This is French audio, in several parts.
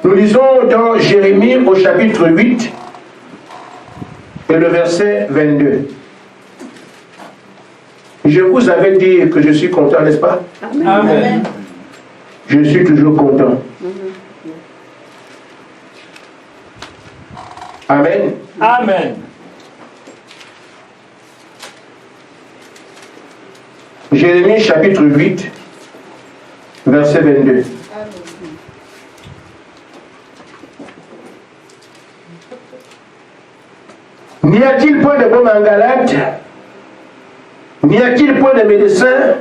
Nous lisons dans Jérémie au chapitre 8 et le verset 22. Je vous avais dit que je suis content, n'est-ce pas? Amen. Amen. Je suis toujours content. Amen. Amen. Jérémie chapitre 8, verset 22. N'y a-t-il point de baume en Galate? N'y a-t-il point de médecin?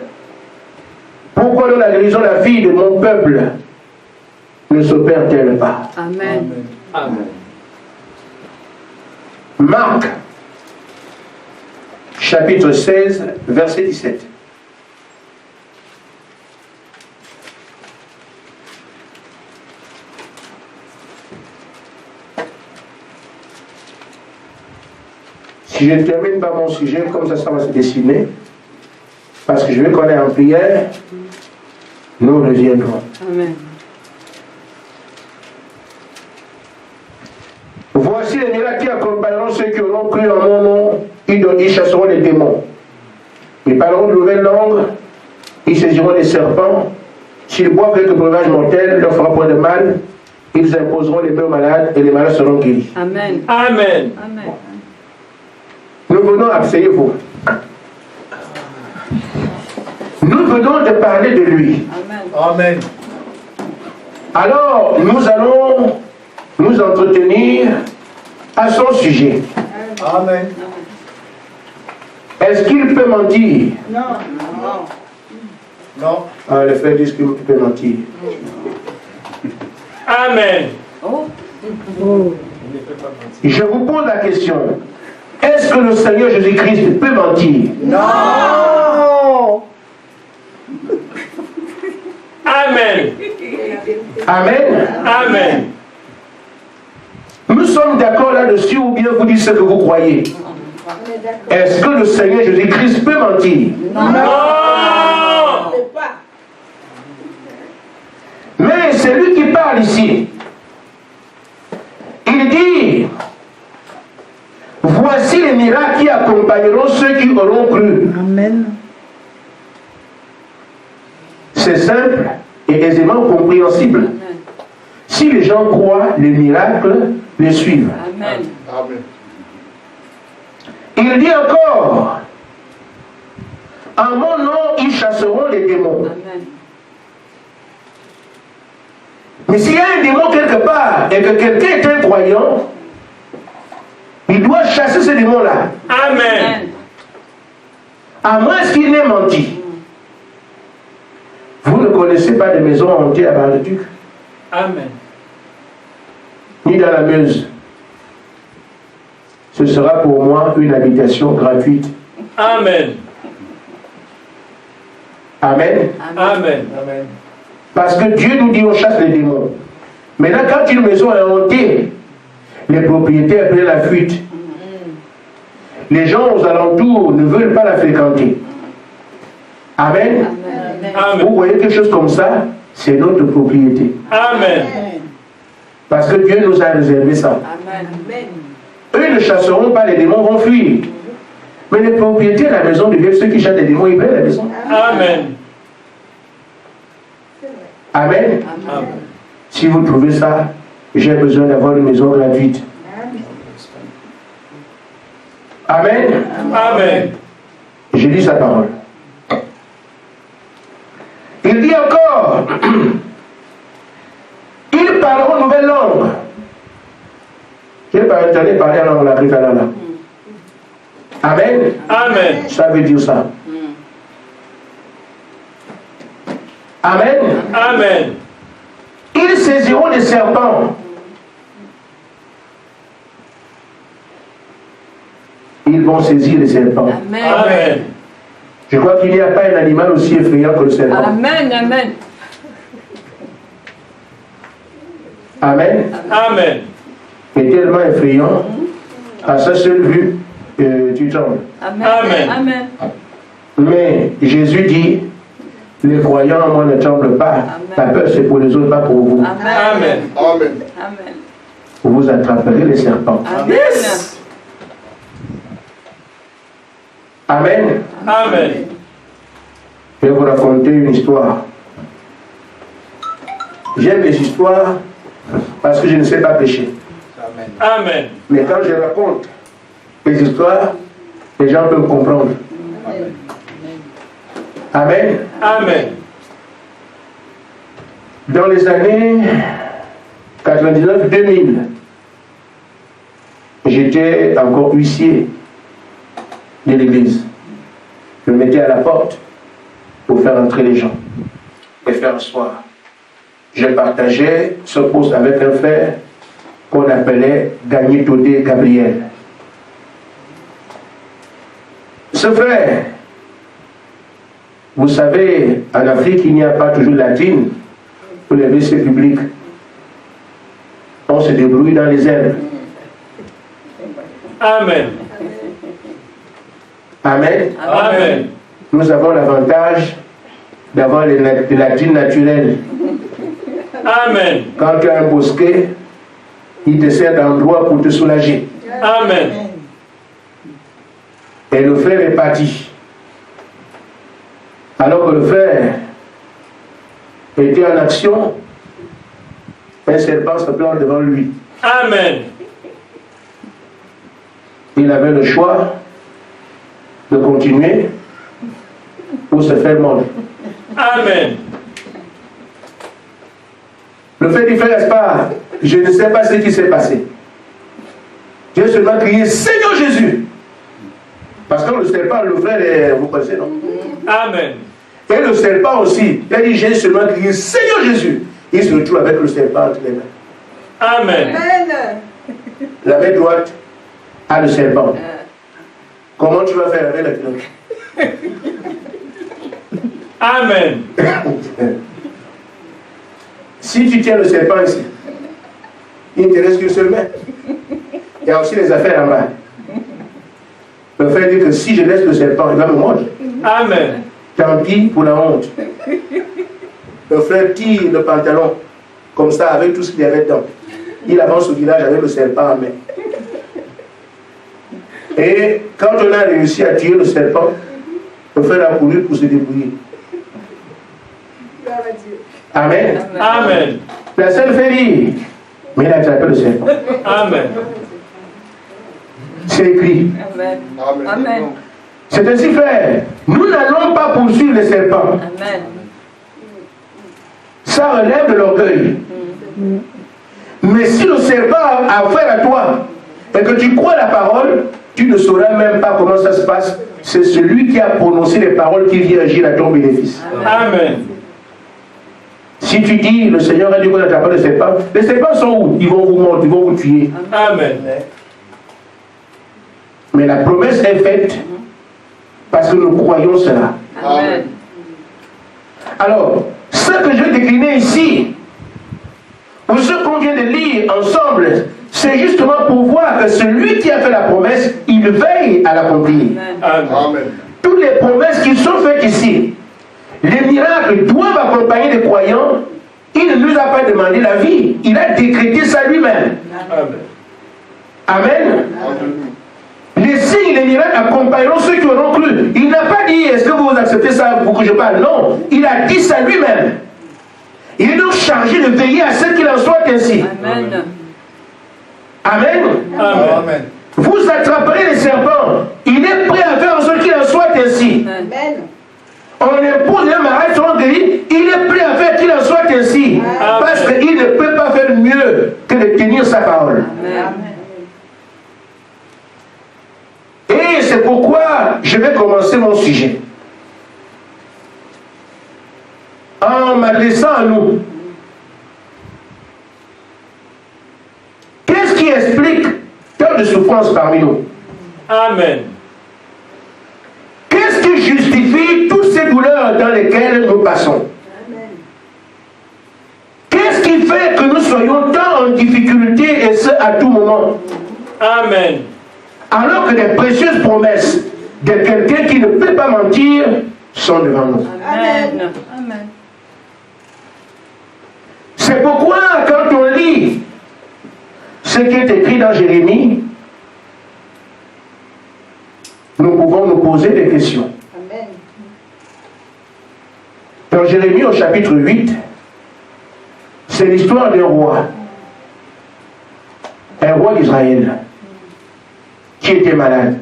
Pourquoi dans la guérison la fille de mon peuple ne s'opère-t-elle pas? Amen. Amen. Marc, chapitre 16, verset 17. Si je termine par mon sujet, comme ça va se dessiner, parce que je veux qu'on ait en prière, nous reviendrons. Amen. Voici les miracles qui accompagneront ceux qui auront cru en mon nom. Ils chasseront les démons. Ils parleront de nouvelles langues. Ils saisiront des serpents. S'ils boivent quelques breuvages mortels, ne leur fera point de mal. Ils imposeront les mains aux malades et les malades seront guéris. Amen. Amen. Amen. Nous venons, asseyez-vous. Nous venons de parler de lui. Amen. Amen. Alors, nous allons nous entretenir à son sujet. Amen. Est-ce qu'il peut mentir? Non. Non. Non. Ah, les frères disent qu'il peut mentir. Amen. Oh. Je vous pose la question. Est-ce que le Seigneur Jésus-Christ peut mentir? Non. Amen. Amen. Amen. Nous sommes d'accord là-dessus ou bien vous dites ce que vous croyez? Est-ce que le Seigneur Jésus-Christ peut mentir? Non. Mais c'est lui qui parle ici. Il dit, voici les miracles qui accompagneront ceux qui auront cru. Amen. C'est simple et aisément compréhensible. Amen. Si les gens croient, les miracles les suivent. Amen. Amen. Il dit encore, en mon nom, ils chasseront les démons. Amen. Mais s'il y a un démon quelque part et que quelqu'un est un croyant, il doit chasser ce démon-là. Amen. À moins qu'il n'ait menti. Vous ne connaissez pas de maison hantée à Bar-le-Duc, Amen. ni dans la Meuse. Ce sera pour moi une habitation gratuite. Amen. Amen. Amen. Amen. Parce que Dieu nous dit on chasse les démons. Maintenant, quand une maison est hantée, les propriétaires prennent la fuite. Les gens aux alentours ne veulent pas la fréquenter. Amen. Amen. Vous voyez quelque chose comme ça, c'est notre propriété. Amen. Parce que Dieu nous a réservé ça. Amen. Eux ne chasseront pas, les démons vont fuir. Mais les propriétaires de la maison deviennent ceux qui chassent les démons, ils prennent la maison. Amen. Amen. Amen. Si vous trouvez ça, j'ai besoin d'avoir une maison gratuite. Amen. Amen. Je lis sa parole. Il dit encore, ils parleront une nouvelle langue. J'ai pas entendu parler en langue africaine. Amen. Amen. Ça veut dire ça. Amen. Amen. Ils saisiront des serpents. Ils vont saisir les serpents. Amen. Amen. Je crois qu'il n'y a pas un animal aussi effrayant que le serpent. Amen. Amen. Amen. Amen. Et tellement effrayant, à sa seule vue, tu tombes. Amen. Amen. Amen. Mais Jésus dit, Les croyants, moi, ne tremblent pas. Amen. La peur, c'est pour les autres, pas pour vous. Amen. Amen. Amen. Amen. Vous attraperez les serpents. Amen. Amen. Amen. Je vais vous raconter une histoire. J'aime les histoires parce que je ne sais pas pécher. Amen. Mais quand je raconte les histoires, les gens peuvent comprendre. Amen. Amen. Dans les années 99-2000, j'étais encore huissier de l'église. Je me mettais à la porte pour faire entrer les gens et faire asseoir. Je partageais ce poste avec un frère qu'on appelait Gagné Todé Gabriel. Ce frère, vous savez, en Afrique, il n'y a pas toujours de latine pour les WC publics. On se débrouille dans les airs. Amen. Amen. Amen. Nous avons l'avantage d'avoir les latines naturelles. Amen. Quand tu as un bosquet, il te sert d'endroit pour te soulager. Amen. Et le frère est parti. Alors que le frère était en action, un serpent se plante devant lui. Amen. Il avait le choix de continuer ou se faire mordre. Amen. Le fait du frère, n'est-ce pas? Je ne sais pas ce qui s'est passé. J'ai seulement crié Seigneur Jésus. Parce que le serpent, le frère, vous connaissez, non? Amen. Et le serpent aussi. Il a dit j'ai seulement crié Seigneur Jésus. Il se retrouve avec le serpent entre les mains. Amen. La main droite a le serpent. Comment tu vas faire avec la cloche? Amen. Si tu tiens le serpent ici, il ne te reste qu'une seule main. Il y a aussi les affaires en bas. Le frère dit que si je laisse le serpent, il va me mordre. Amen. Tant pis pour la honte. Le frère tire le pantalon, comme ça, avec tout ce qu'il y avait dedans. Il avance au village avec le serpent en main. Et quand on a réussi à tirer le serpent, le frère a couru pour se débrouiller. Amen. Amen. La seule fait rire, mais il a attrapé le serpent. Amen. C'est écrit. Amen. Amen. Amen. C'est ainsi, frère. Nous n'allons pas poursuivre les serpents. Amen. Ça relève de l'orgueil. Mais si le serpent a affaire à toi et que tu crois la parole, tu ne sauras même pas comment ça se passe. C'est celui qui a prononcé les paroles qui vient agir à ton bénéfice. Amen. Si tu dis, le Seigneur a dit qu'on n'attrape pas les serpents sont où? Ils vont vous mordre, ils vont vous tuer. Amen. Mais la promesse est faite parce que nous croyons cela. Amen. Alors, ce que je vais décliner ici, ou ce qu'on vient de lire ensemble, c'est justement pour voir que celui qui a fait la promesse, il veille à l'accomplir. Amen. Amen. Toutes les promesses qui sont faites ici, les miracles doivent accompagner les croyants. Il ne nous a pas demandé la vie, il a décrété ça lui-même. Amen. Amen. Amen. Les signes, les miracles accompagneront ceux qui auront cru. Il n'a pas dit est-ce que vous acceptez ça pour que je parle. Non, il a dit ça lui-même. Il est donc chargé de veiller à ce qu'il en soit ainsi. Amen. Amen. Amen. Vous attraperez les serpents. Il est prêt à faire en sorte qu'il en soit ainsi. Amen. On impose un mariage sur guéri, il est prêt à faire qu'il en soit ainsi. Parce qu'il ne peut pas faire mieux que de tenir sa parole. Amen. Et c'est pourquoi je vais commencer mon sujet. En m'adressant à nous. Qu'est-ce qui explique tant de souffrance parmi nous? Amen. Qu'est-ce qui justifie toutes ces douleurs dans lesquelles nous passons? Qu'est-ce qui fait que nous soyons tant en difficulté et ce à tout moment? Amen. Alors que les précieuses promesses de quelqu'un qui ne peut pas mentir sont devant nous. Amen. C'est pourquoi, quand on lit ce qui est écrit dans Jérémie, nous pouvons nous poser des questions. Amen. Dans Jérémie, au chapitre 8, c'est l'histoire d'un roi. Un roi d'Israël qui était malade.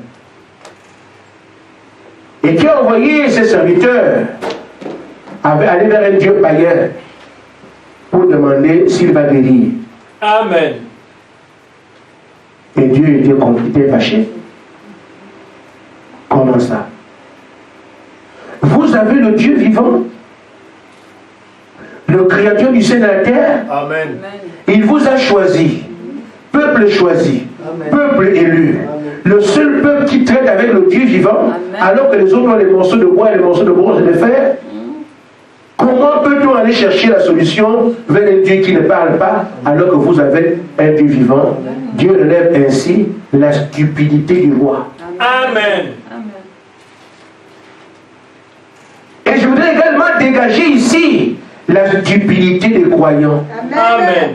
Et qui a envoyé ses serviteurs aller vers un Dieu païen pour demander s'il va guérir. Amen. Et Dieu était fâché. Comment ça? Vous avez le Dieu vivant, le Créateur du ciel et de la terre. Amen. Il vous a choisi, peuple choisi, Amen. peuple élu. Amen. Le seul peuple qui traite avec le Dieu vivant, Amen. alors que les autres ont les morceaux de bois et les morceaux de bronze et de fer. Comment peut-on aller chercher la solution vers un Dieu qui ne parle pas, alors que vous avez un Dieu vivant? Dieu relève ainsi la stupidité du roi. Amen. Et je voudrais également dégager ici la stupidité des croyants. Amen.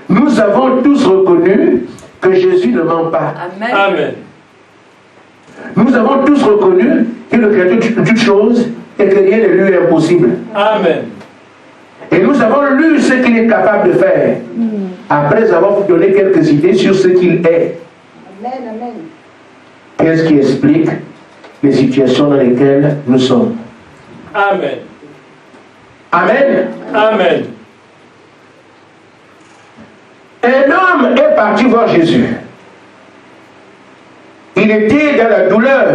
Nous avons tous reconnu que Jésus ne ment pas. Amen. Amen. Nous avons tous reconnu que le Créateur de toutes choses et que rien ne lui est impossible. Amen. Et nous avons lu ce qu'il est capable de faire, après avoir donné quelques idées sur ce qu'il est. Amen. Amen. Qu'est-ce qui explique les situations dans lesquelles nous sommes? Amen. Amen. Amen. Un homme est parti voir Jésus. Il était dans la douleur.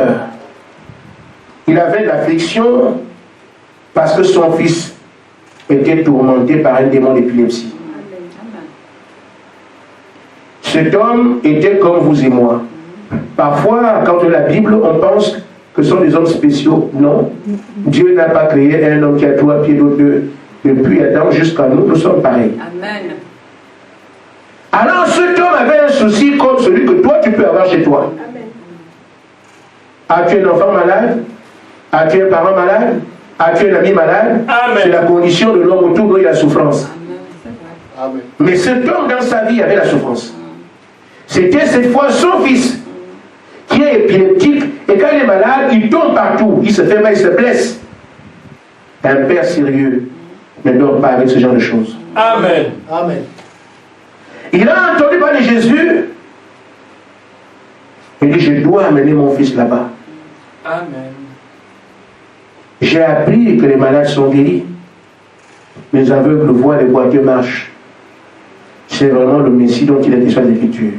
Il avait de l'affliction parce que son fils était tourmenté par un démon d'épilepsie. Cet homme était comme vous et moi. Parfois, quand on lit la Bible, on pense que ce sont des hommes spéciaux. Non. Dieu n'a pas créé un homme qui a 3 pieds d'eau depuis Adam jusqu'à nous. Nous sommes pareils. Amen. Alors cet homme avait un souci comme celui que toi tu peux avoir chez toi. As-tu un enfant malade? As-tu un parent malade? As-tu un ami malade? Amen. C'est la condition de l'homme autour de la souffrance. Amen. Mais cet homme dans sa vie avait la souffrance. C'était cette fois son fils qui est épileptique et quand il est malade, il tombe partout. Il se fait mal, il se blesse. Un père sérieux ne dort pas avec ce genre de choses. Amen. Amen. Il a entendu parler de Jésus. Il dit, je dois amener mon fils là-bas. Amen. J'ai appris que les malades sont guéris. Les aveugles voient, les boiteux marchent. C'est vraiment le Messie dont il est question d'écriture.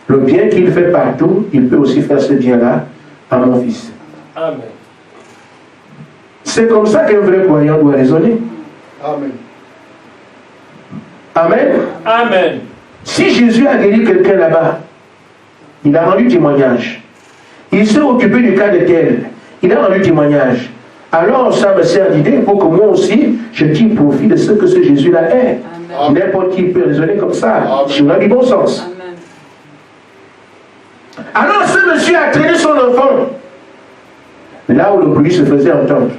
Le bien qu'il fait partout, il peut aussi faire ce bien-là à mon fils. Amen. C'est comme ça qu'un vrai croyant doit raisonner. Amen. Amen. Amen. Si Jésus a guéri quelqu'un là-bas, il a rendu témoignage. Il s'est occupé du cas de tel. Il a rendu témoignage. Alors ça me sert d'idée pour que moi aussi, je tire profit de ce que ce Jésus-là est. Amen. N'importe qui peut raisonner comme ça, Amen. si on a du bon sens. Amen. Alors ce monsieur a traîné son enfant là où le bruit se faisait entendre.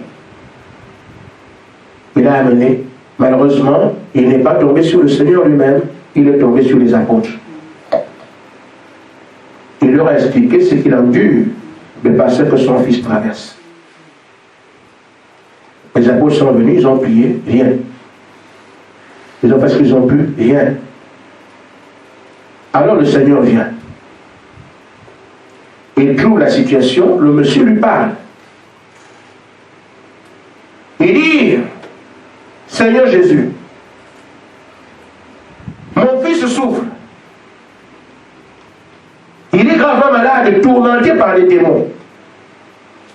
Il l'a amené. Malheureusement, il n'est pas tombé sur le Seigneur lui-même, il est tombé sur les apôtres. Il leur a expliqué ce qu'il a dû de passer que son fils traverse. Les apôtres sont venus, ils ont prié, rien. Ils ont fait ce qu'ils ont pu, rien. Alors le Seigneur vient. Il trouve la situation, le monsieur lui parle. Il dit, Seigneur Jésus, mon fils souffre. Il est gravement malade, tourmenté par les démons.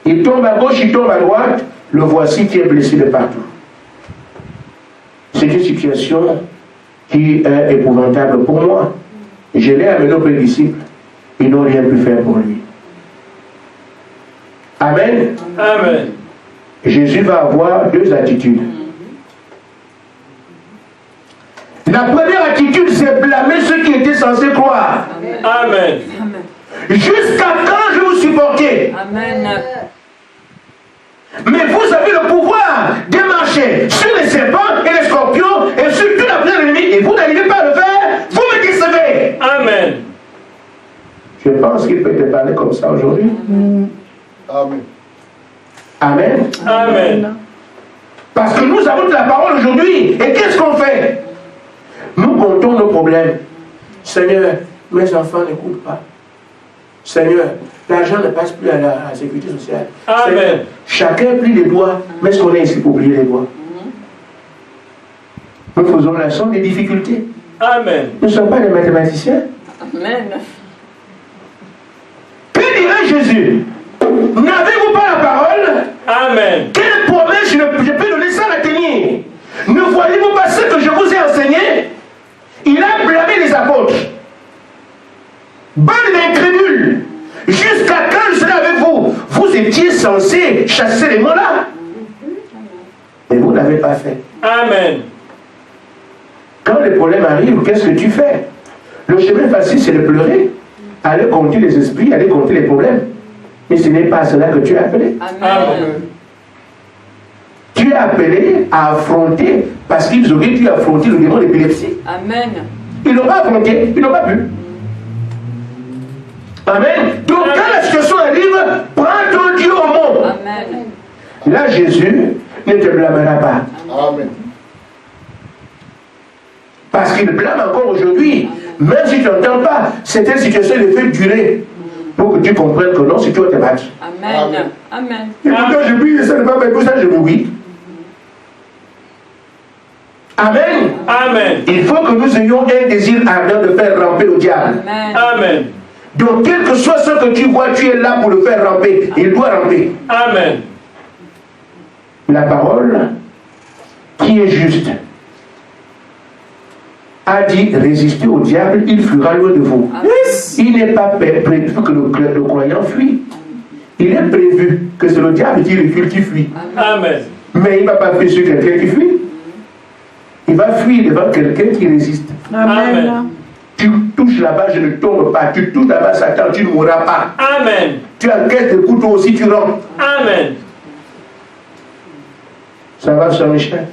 Il tombe à gauche, il tombe à droite, le voici qui est blessé de partout. C'est une situation qui est épouvantable pour moi. Je l'ai amené aux disciples, ils n'ont rien pu faire pour lui. Amen. Amen. Jésus va avoir 2 attitudes. La première attitude, c'est blâmer ceux qui étaient censés croire. Amen. Amen. Jusqu'à quand je vous supportais? Amen. Mais vous avez le pouvoir de marcher sur les serpents et les scorpions et sur toute la puissance de l'ennemi. Et vous n'arrivez pas à le faire, vous me décevez. Amen. Je pense qu'il peut te parler comme ça aujourd'hui. Amen. Amen. Amen. Parce que nous avons de la parole aujourd'hui. Et qu'est-ce qu'on fait? Nous comptons nos problèmes. Seigneur, mes enfants n'écoutent pas. Seigneur, l'argent ne passe plus à la sécurité sociale. Amen. Seigneur, chacun plie les doigts, mais est-ce qu'on est ici pour plier les doigts? Nous faisons la somme des difficultés. Amen. Nous ne sommes pas des mathématiciens. Amen. Que dirait Jésus? N'avez-vous pas la parole? Amen. Quelle promesse je peux donner sans la tenir? Ne voyez-vous pas ce que je vous ai enseigné? Il a blâmé les apôtres. Bande d'incrédules. Jusqu'à quand je serai avec vous? Vous étiez censés chasser les mots-là. Mais vous n'avez pas fait. Amen. Quand les problèmes arrivent, qu'est-ce que tu fais? Le chemin facile, c'est de pleurer. Aller compter les esprits, aller compter les problèmes. Mais ce n'est pas à cela que tu es appelé. Amen. Tu es appelé à affronter, parce qu'ils auraient dû affronter le démon d'épilepsie. Amen. Ils n'ont pas affronté, ils n'ont pas pu. Amen. Donc quand la situation arrive, prends ton Dieu au mot. Amen. Là, Jésus ne te blâmera pas. Amen. Parce qu'il blâme encore aujourd'hui. Même si tu n'entends pas, cette situation le fait durer. Pour que tu comprennes que non, c'est toi qui te battre. Amen. Amen. Et pourtant, je prie, ça ne va pas, mais pour ça, je me oui. Amen. Amen. Il faut que nous ayons un désir ardent de faire ramper le diable. Amen. Amen. Donc, quel que soit ce que tu vois, tu es là pour le faire ramper. Il doit ramper. Amen. La parole qui est juste a dit résister au diable, il fuira loin de vous. Yes. Il n'est pas prévu que le croyant fuit. Il est prévu que c'est le diable qui recule, qui fuit. Amen. Mais il ne va pas fuir sur quelqu'un qui fuit. Il va fuir devant quelqu'un qui résiste. Amen. Tu touches là-bas, je ne tombe pas. Tu touches là-bas, Satan, tu ne mourras pas. Amen. Tu encaisses le couteau aussi, tu rentres. Amen. Ça va, Sœur Michel?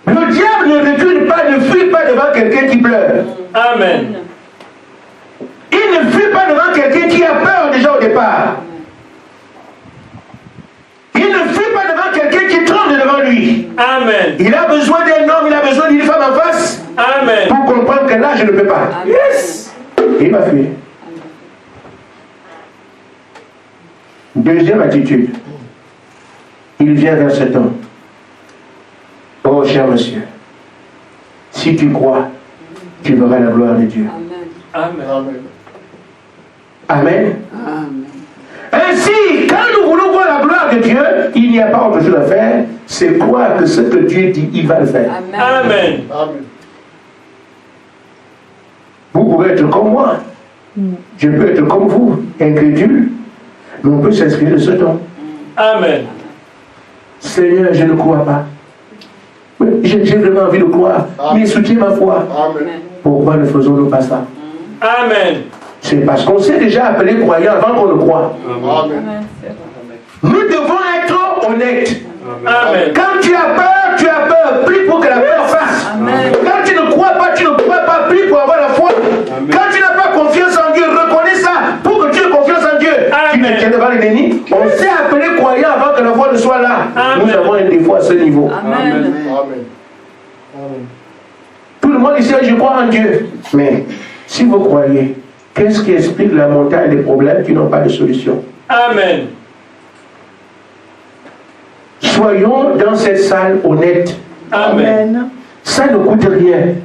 Le diable ne recule pas, ne fuit pas devant quelqu'un qui pleure. Amen. Il ne fuit pas devant quelqu'un qui a peur déjà au départ. Il ne fuit pas devant quelqu'un qui tremble devant lui. Amen. Il a besoin d'un homme, il a besoin d'une femme en face Amen. pour comprendre que là, je ne peux pas. Yes. Et il va fuir. Deuxième attitude. Il vient vers cet homme. Oh, cher monsieur, si tu crois, tu verras la gloire de Dieu. Amen. Amen. Amen. Amen. Ainsi, quand nous voulons voir la gloire de Dieu, il n'y a pas autre chose à faire, c'est croire que ce que Dieu dit, il va le faire. Amen. Amen. Amen. Vous pouvez être comme moi. Je peux être comme vous, incrédule. Mais on peut s'inscrire de ce don. Amen. Seigneur, je ne crois pas. J'ai vraiment envie de croire. Mais soutiens ma foi. Amen. Pourquoi ne faisons-nous pas ça? Amen. C'est parce qu'on s'est déjà appelé croyant avant qu'on le croit. Amen. Amen. C'est vrai. Nous devons être honnêtes. Amen. Quand tu as peur, prie pour que la peur fasse. Amen. Quand tu ne crois pas, prie pour avoir la foi. Quand tu n'as pas confiance en Dieu, reconnais ça pour que tu aies confiance en Dieu. Tu ne tiens devant le déni. On s'est appelé croyant avant que la foi ne soit là. Amen. Nous avons un défaut à ce niveau. Amen. Amen. Tout le monde ici, je crois en Dieu. Mais si vous croyez, qu'est-ce qui explique la montagne des problèmes qui n'ont pas de solution? Amen. Soyons dans cette salle honnêtes. Amen. Ça ne coûte rien. Amen.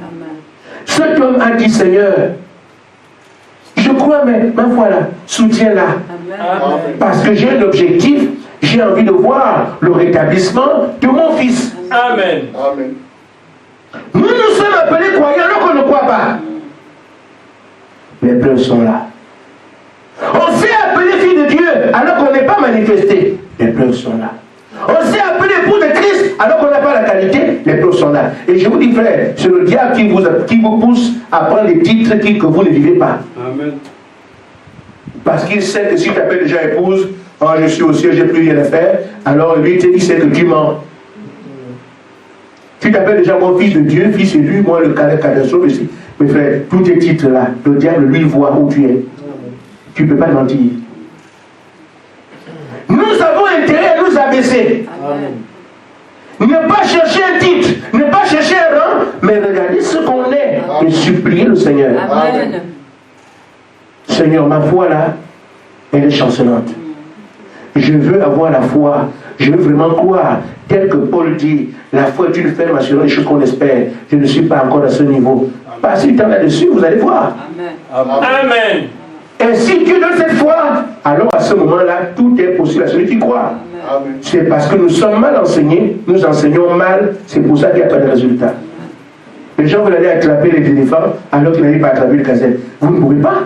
Cet homme a dit, Seigneur, je crois, mais ma foi là, soutiens-la. Amen. Amen. Parce que j'ai un objectif, j'ai envie de voir le rétablissement de mon fils. Amen. Amen. Nous nous sommes appelés croyants alors qu'on ne croit pas. Les preuves sont là. On s'est appelé fils de Dieu alors qu'on n'est pas manifesté. Les preuves sont là. On s'est appelé époux de Christ alors qu'on n'a pas la qualité. Les preuves sont là. Et je vous dis, frère, c'est le diable qui vous pousse à prendre les titres que vous ne vivez pas. Amen. Parce qu'il sait que si tu appelles déjà épouse, oh, je suis au ciel, j'ai plus rien à faire, alors lui, il sait que tu mens. Tu t'appelles déjà mon fils de Dieu, fils élu, moi le cadastre, mais frère, tous tes titres là, le diable, lui, il voit où tu es. Tu ne peux pas mentir. Nous avons intérêt à nous abaisser. Amen. Ne pas chercher un titre, ne pas chercher un rang, mais regardez ce qu'on est et supplier le Seigneur. Amen. Seigneur, ma foi là, elle est chancelante. Je veux avoir la foi. Je veux vraiment croire. Tel que Paul dit, la foi est une ferme assurance des choses qu'on espère. Je ne suis pas encore à ce niveau. Passez du temps là-dessus, vous allez voir. Amen. Amen. Et si Dieu donne cette foi, alors à ce moment-là, tout est possible à celui qui croit. Amen. C'est parce que nous sommes mal enseignés, nous enseignons mal, c'est pour ça qu'il n'y a pas de résultat. Les gens veulent aller attraper les éléphants alors qu'ils n'arrivent pas à attraper le gazelle. Vous ne pouvez pas.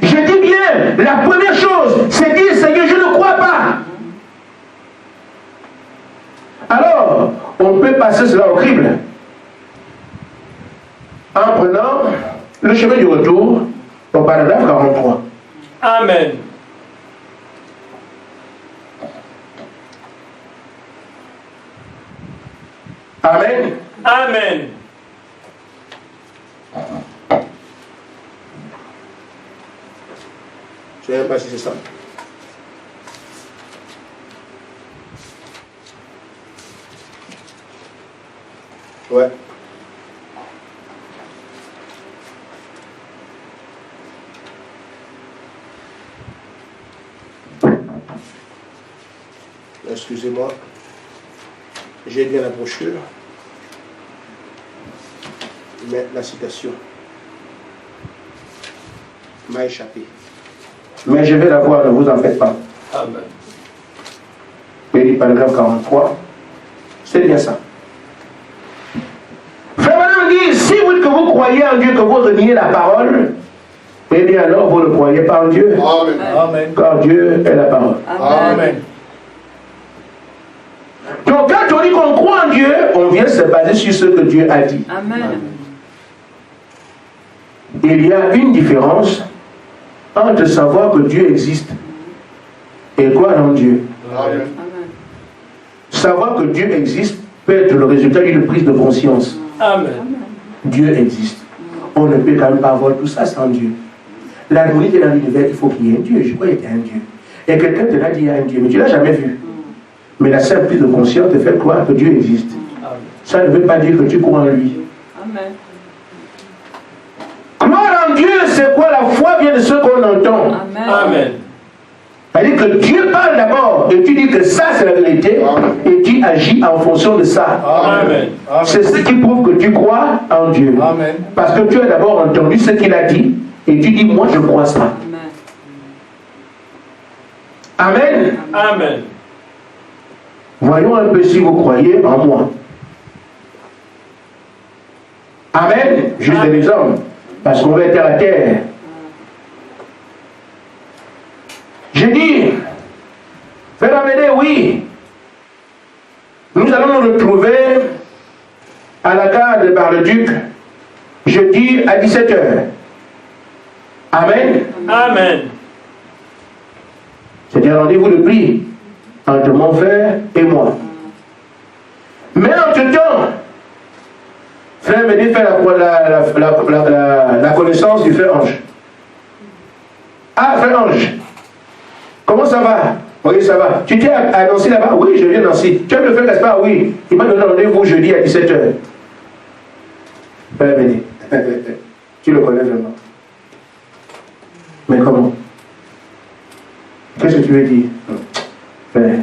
Je dis bien, la première chose, c'est dire, Seigneur, je ne crois pas. Alors, on peut passer cela au crible en prenant le chemin du retour au paragraphe 43. Amen. Amen. Amen. Je ne sais pas si c'est ça. Ouais. Excusez-moi. J'ai bien la brochure. Mais la citation m'a échappé. Mais je vais la voir, ne vous en faites pas. Amen. Et le paragraphe 43, c'est bien ça. Frère Madame dit, si vous, que vous croyez en Dieu, que vous reniez la parole, eh bien alors vous ne croyez pas en Dieu. Amen. Amen. Car Dieu est la parole. Amen. Donc quand on dit qu'on croit en Dieu, on vient se baser sur ce que Dieu a dit. Amen. Il y a une différence entre savoir que Dieu existe et croire en Dieu. Amen. Amen. Savoir que Dieu existe peut être le résultat d'une prise de conscience. Amen. Dieu existe. On ne peut quand même pas avoir tout ça sans Dieu. L'harmonie de l'univers, il faut qu'il y ait un Dieu. Je crois qu'il y a un Dieu. Et quelqu'un te l'a dit, il y a un Dieu, mais tu ne l'as jamais vu. Mais la simple prise de conscience te fait croire que Dieu existe. Amen. Ça ne veut pas dire que tu crois en lui. Amen. Croire en Dieu, c'est quoi? La foi vient de ce qu'on entend. Amen. Amen. C'est-à-dire que Dieu parle d'abord et tu dis que ça c'est la vérité et tu agis en fonction de ça. Amen. C'est ce qui prouve que tu crois en Dieu. Amen. Parce que tu as d'abord entendu ce qu'il a dit et tu dis moi je crois ça. Amen. Amen. Amen. Voyons un peu si vous croyez en moi. Amen. Juste un exemple. Parce qu'on va être à la terre. J'ai dit, Frère Amédée, oui, nous allons nous retrouver à la gare de Bar-le-Duc, jeudi à 17h. Amen. Amen. C'était un rendez-vous de prix entre mon frère et moi. Mais entre-temps, Frère Amédée fait la connaissance du frère Ange. Ah, frère Ange, comment ça va? Oui, ça va. Tu t'es annoncé là-bas? Oui, je viens d'Annecy. Tu aimes le faire, n'est-ce pas? Oui. Il m'a donné rendez-vous jeudi à 17h. Frère Amédée, tu le connais vraiment. Mais comment? Qu'est-ce que tu veux dire? Frère,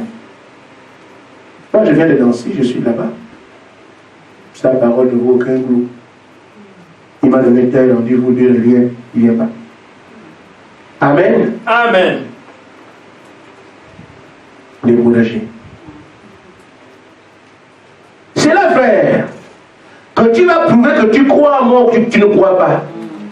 moi je viens de Nancy, je suis là-bas. Sa parole ne vaut aucun goût. Il m'a donné tel rendez-vous, Dieu ne vient, il ne vient pas. Amen. Amen. Découragé. C'est là, frère, que tu vas prouver que tu crois en moi ou que tu ne crois pas.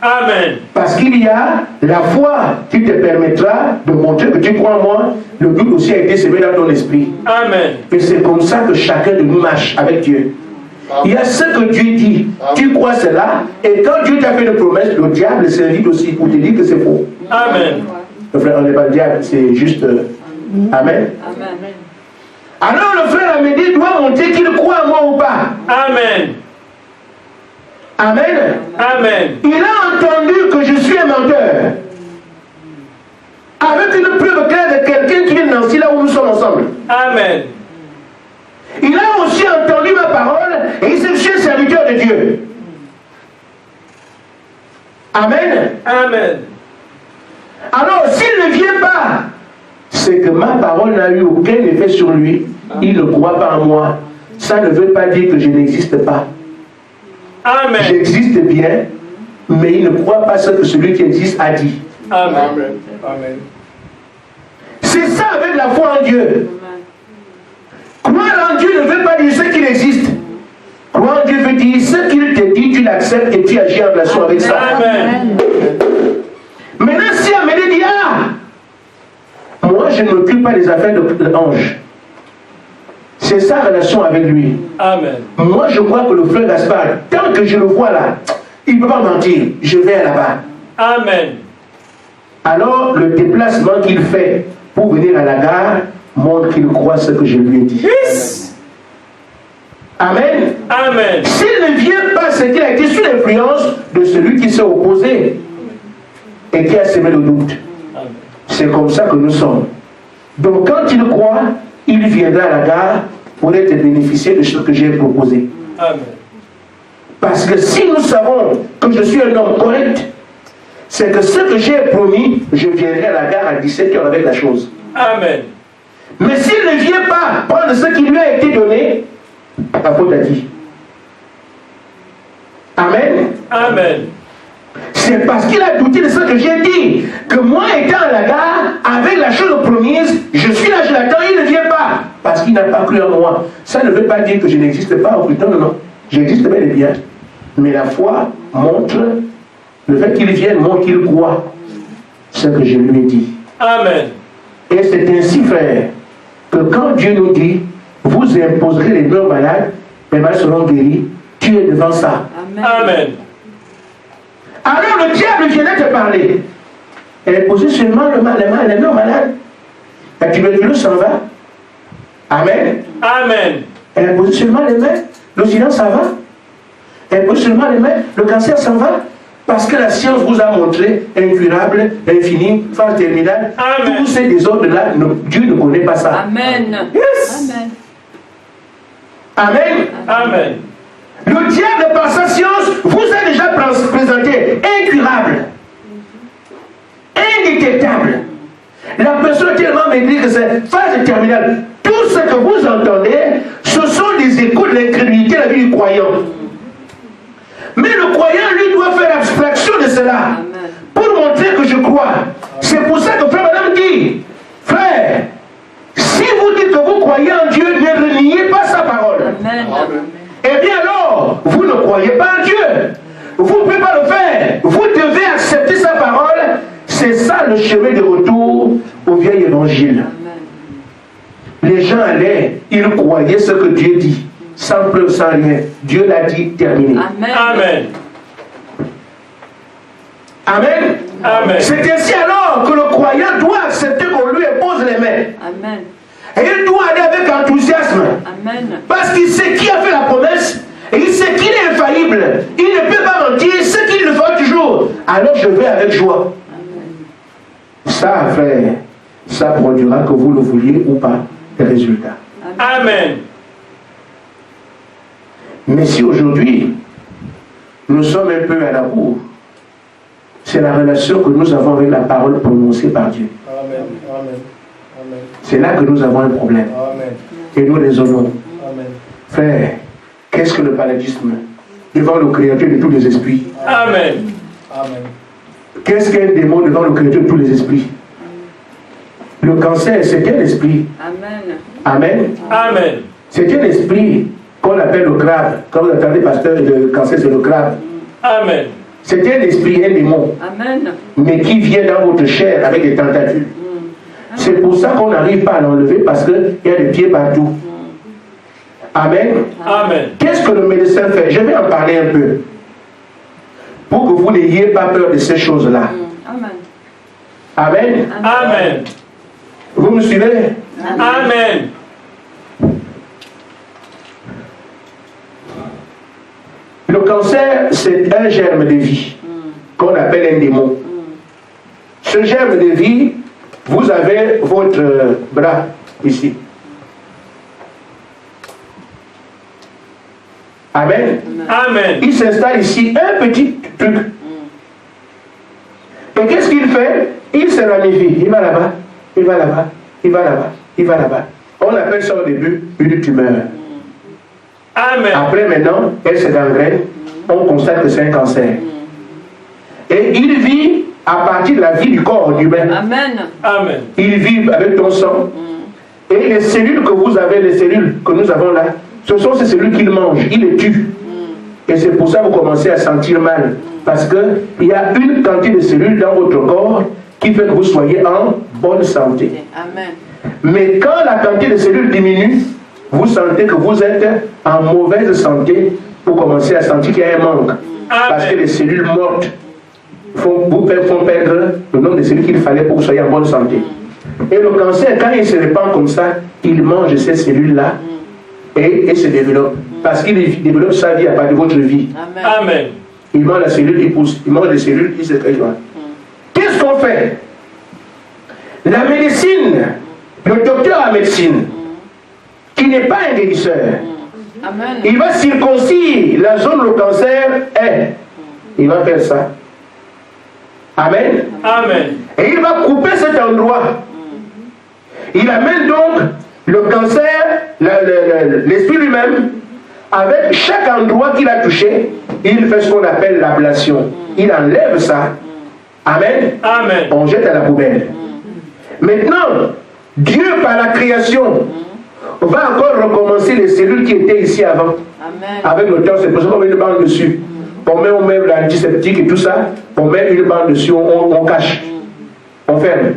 Amen. Parce qu'il y a la foi qui te permettra de montrer que tu crois en moi. Le doute aussi a été semé dans ton esprit. Amen. Et c'est comme ça que chacun de nous marche avec Dieu. Il y a ce que Dieu dit. Tu crois cela, et quand Dieu t'a fait une promesse, le diable s'invite aussi pour te dire que c'est faux. Amen. Le frère, on n'est pas le diable, c'est juste... Amen. Amen. Alors le frère Amédée doit montrer qu'il croit en moi ou pas. Amen. Amen. Amen. Il a entendu que je suis un menteur. Avec une preuve claire de quelqu'un qui vient de Nancy, là où nous sommes ensemble. Amen. Il a aussi entendu ma parole et il s'est fait serviteur de Dieu. Amen. Amen. Alors, s'il ne vient pas, c'est que ma parole n'a eu aucun effet sur lui. Il ne croit pas en moi. Ça ne veut pas dire que je n'existe pas. Amen. J'existe bien, mais il ne croit pas ce que celui qui existe a dit. Amen. Amen. Amen. C'est ça avec la foi en Dieu. Croire en Dieu ne veut pas dire ce qu'il existe. Croire en Dieu veut dire ce qu'il te dit, tu l'acceptes et tu agis en relation avec ça. Amen. Maintenant, si Amédée dit, ah, moi je ne m'occupe pas des affaires de l'ange. C'est sa relation avec lui. Amen. Moi je crois que le frère Gaspard, tant que je le vois là, il ne peut pas mentir. Je vais là-bas. Amen. Alors le déplacement qu'il fait pour venir à la gare montre qu'il croit ce que je lui ai dit. Yes. Amen. Amen. S'il ne vient pas, c'est qu'il a été sous l'influence de celui qui s'est opposé et qui a semé le doute. Amen. C'est comme ça que nous sommes. Donc quand il croit, il viendra à la gare pour être bénéficié de ce que j'ai proposé. Amen. Parce que si nous savons que je suis un homme correct, c'est que ce que j'ai promis, je viendrai à la gare à 17h avec la chose. Amen. Mais s'il ne vient pas prendre ce qui lui a été donné, la faute à qui? Amen. Amen. C'est parce qu'il a douté de ce que j'ai dit, que moi étant à la gare, avec la chose promise, je suis là, je l'attends, il ne vient pas. Parce qu'il n'a pas cru en moi. Ça ne veut pas dire que je n'existe pas. Oh putain, non, non. J'existe bel et bien. Mais la foi montre, le fait qu'il vienne montre qu'il croit ce que je lui ai dit. Amen. Et c'est ainsi, frère, que quand Dieu nous dit, vous imposerez les mains malades, les malades seront guéris, tu es devant ça. Amen. Alors le diable viendrait te parler. Imposer seulement les mains malades. La tuberculose s'en va. Amen. Amen. Imposer seulement les mains, le silence ça va. Imposer seulement les mains, le cancer s'en va. Parce que la science vous a montré incurable, infini, phase terminale. Amen. Tous ces désordres-là, Dieu ne connaît pas ça. Amen. Yes. Amen. Amen. Amen. Le diable, par sa science, vous a déjà présenté incurable, indétectable. La personne est tellement maigrie que c'est phase terminale. Tout ce que vous entendez, ce sont des échos de l'incrédulité de la vie du croyant. Mais le croyant, lui, doit faire abstraction de cela. Amen. Pour montrer que je crois. C'est pour ça que frère madame dit, frère, si vous dites que vous croyez en Dieu, ne reniez pas sa parole. Amen. Eh bien alors, vous ne croyez pas en Dieu. Vous ne pouvez pas le faire. Vous devez accepter sa parole. C'est ça le chemin de retour au vieil évangile. Amen. Les gens allaient, ils croyaient ce que Dieu dit. Sans preuve, sans rien. Dieu l'a dit, terminé. Amen. Amen. Amen. Amen. C'est ainsi alors que le croyant doit accepter qu'on lui impose les mains. Amen. Et il doit aller avec enthousiasme. Amen. Parce qu'il sait qui a fait la promesse. Et il sait qu'il est infaillible. Il ne peut pas mentir. Ce qu'il le fera toujours. Alors je vais avec joie. Ça, frère, ça produira que vous le vouliez ou pas, des résultats. Amen. Mais si aujourd'hui, nous sommes un peu à la bourre, c'est la relation que nous avons avec la parole prononcée par Dieu. Amen. Amen. Amen. C'est là que nous avons un problème. Amen. Et nous raisonnons. Amen. Frère, qu'est-ce que le paludisme devant le créateur de tous les esprits? Amen. Amen. Qu'est-ce qu'un démon devant le créateur de tous les esprits? Le cancer, c'est un esprit. Amen. Amen. Amen. C'est un esprit qu'on appelle le crabe. Quand vous entendez, pasteur, le cancer, c'est le crabe. Amen. C'est un esprit, un démon, Amen. mais qui vient dans votre chair avec des tentacules. C'est pour ça qu'on n'arrive pas à l'enlever parce qu'il y a des pieds partout. Amen. Amen. Qu'est-ce que le médecin fait? Je vais en parler un peu. Pour que vous n'ayez pas peur de ces choses-là. Amen. Amen. Amen. Vous me suivez? Amen. Le cancer, c'est un germe de vie qu'on appelle un démon. Ce germe de vie, vous avez votre bras ici. Amen. Amen. Il s'installe ici, un petit truc. Et qu'est-ce qu'il fait? Il se ramifie. Il va là-bas, il va là-bas, il va là-bas, il va là-bas. On appelle ça au début une tumeur. Amen. Après, maintenant, elle se gangrène. On constate que c'est un cancer. Et il vit à partir de la vie du corps humain. Amen. Amen. Il vit avec ton sang. Et les cellules que vous avez, les cellules que nous avons là, ce sont ces cellules qu'il mange. Il les tue. Et c'est pour ça que vous commencez à sentir mal. Parce qu'il y a une quantité de cellules dans votre corps qui fait que vous soyez en bonne santé. Amen. Mais quand la quantité de cellules diminue, vous sentez que vous êtes en mauvaise santé. Vous commencez à sentir qu'il y a un manque. Parce que les cellules mortes font perdre le nombre de cellules qu'il fallait pour que vous soyez en bonne santé. Et le cancer, quand il se répand comme ça, il mange ces cellules-là et se développe. Parce qu'il développe sa vie à part de votre vie. Amen. Il mange la cellule, il pousse. Il mange les cellules, il se crée. Qu'est-ce qu'on fait? La médecine, le docteur en médecine, qui n'est pas un guérisseur, Amen. il va circoncire la zone où le cancer est. Il va faire ça. Amen. Amen. Et il va couper cet endroit. Il amène donc le cancer, l'esprit lui-même, avec chaque endroit qu'il a touché, il fait ce qu'on appelle l'ablation. Il enlève ça. Amen. Amen. On jette à la poubelle. Maintenant, Dieu par la création va encore recommencer les cellules qui étaient ici avant. Amen. Avec le temps, c'est pour ça qu'on met une bande dessus. On met l'antiseptique et tout ça, on met une bande dessus, on cache. On ferme. Amen.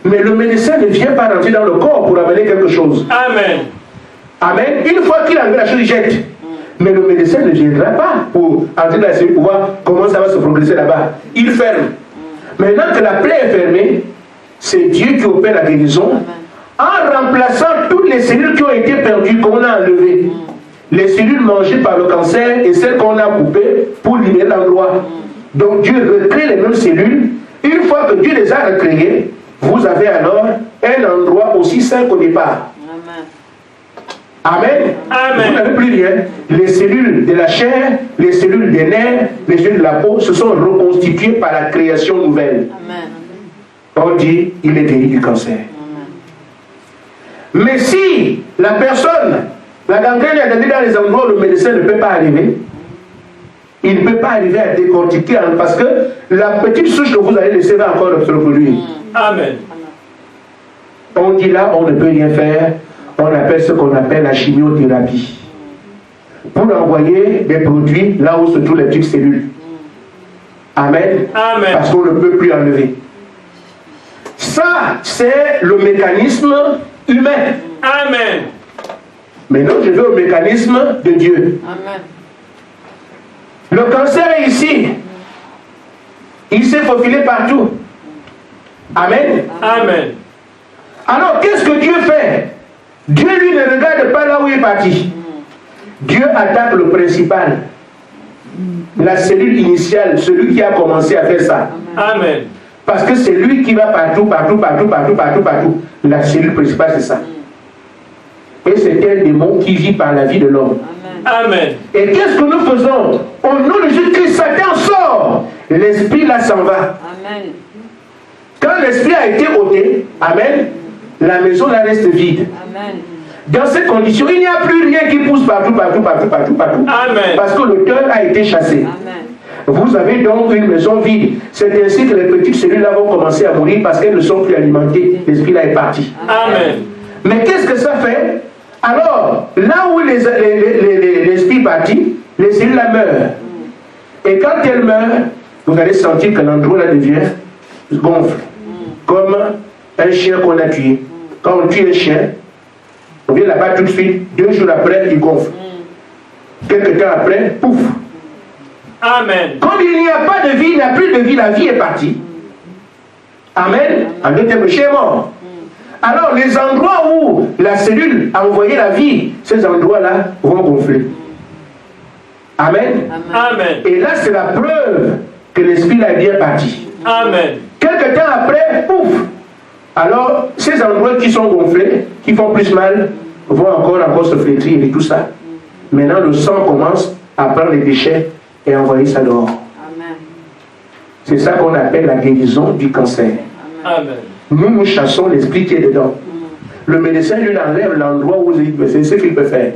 Mais le médecin ne vient pas rentrer dans le corps pour amener quelque chose. Amen. Amen. Une fois qu'il a amené la chose, il jette. Mais le médecin ne viendra pas pour entrer dans la cellule pour voir comment ça va se progresser là-bas. Il ferme. Maintenant que la plaie est fermée, c'est Dieu qui opère la guérison en remplaçant toutes les cellules qui ont été perdues, qu'on a enlevées. Les cellules mangées par le cancer et celles qu'on a coupées pour libérer l'endroit. Donc Dieu recrée les mêmes cellules. Une fois que Dieu les a recréées, vous avez alors un endroit aussi sain qu'au départ. Amen. Amen. Vous n'avez plus rien. Les cellules de la chair, les cellules des nerfs, les cellules de la peau se sont reconstituées par la création nouvelle. Amen. On dit, il est guéri du cancer. Mais si la personne, la gangrène est allée dans les endroits où le médecin ne peut pas arriver, il ne peut pas arriver à décortiquer parce que la petite souche que vous allez laisser va encore se reproduire. Amen. On dit là, on ne peut rien faire. On appelle ce qu'on appelle la chimiothérapie. Pour envoyer des produits là où se trouvent les petites cellules. Amen. Amen. Parce qu'on ne peut plus enlever. Ça, c'est le mécanisme humain. Amen. Maintenant, je vais au mécanisme de Dieu. Amen. Le cancer est ici. Il s'est faufilé partout. Amen. Amen. Alors, qu'est-ce que Dieu fait? Dieu, lui, ne regarde pas là où il est parti. Dieu attaque le principal. La cellule initiale, celui qui a commencé à faire ça. Amen. Parce que c'est lui qui va partout. La cellule principale, c'est ça. Et c'est un démon qui vit par la vie de l'homme. Amen. Et qu'est-ce que nous faisons? Au nom de Jésus-Christ, Satan sort. L'esprit là s'en va. Amen. Quand l'esprit a été ôté, amen, la maison là reste vide. Amen. Dans ces conditions, il n'y a plus rien qui pousse partout. Amen. Parce que l'auteur a été chassé. Amen. Vous avez donc une maison vide. C'est ainsi que les petites cellules là vont commencer à mourir parce qu'elles ne sont plus alimentées. L'esprit là est parti. Amen. Mais qu'est-ce que ça fait? Alors, là où l'esprit est parti, les cellules là meurent. Et quand elles meurent, vous allez sentir que l'endroit là devient gonfle. Comme un chien qu'on a tué. Quand on tue un chien, On vient là-bas tout de suite, 2 jours après, il gonfle. Quelques temps après, pouf. Amen. Comme il n'y a pas de vie, il n'y a plus de vie, la vie est partie. Amen. En d'autres termes, le chien est mort. Alors, les endroits où la cellule a envoyé la vie, ces endroits-là vont gonfler. Amen. Amen. Et là, c'est la preuve que l'esprit là est bien parti. Amen. Quelques temps après, pouf. Alors, ces endroits qui sont gonflés, qui font plus mal, vont encore se flétrir et tout ça. Maintenant, le sang commence à prendre les déchets et envoyer ça dehors. Amen. C'est ça qu'on appelle la guérison du cancer. Amen. Nous chassons l'esprit qui est dedans. Le médecin lui enlève l'endroit où c'est ce qu'il peut faire.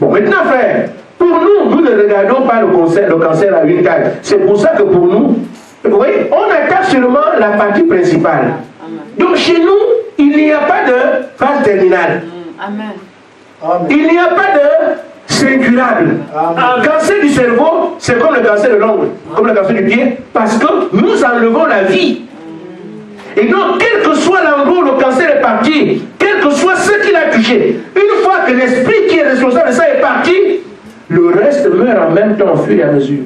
Bon, maintenant, frère, pour nous ne regardons pas le cancer à une taille. C'est pour ça que pour nous, vous voyez, on attaque seulement la partie principale. Donc chez nous, il n'y a pas de phase terminale. Amen. Il n'y a pas de c'est incurable. Le cancer du cerveau, c'est comme le cancer de l'ongle, comme le cancer du pied, parce que nous enlevons la vie. Et donc, quel que soit l'endroit où le cancer est parti, quel que soit ce qu'il a touché, une fois que l'esprit qui est responsable de ça est parti, le reste meurt en même temps au fur et à mesure.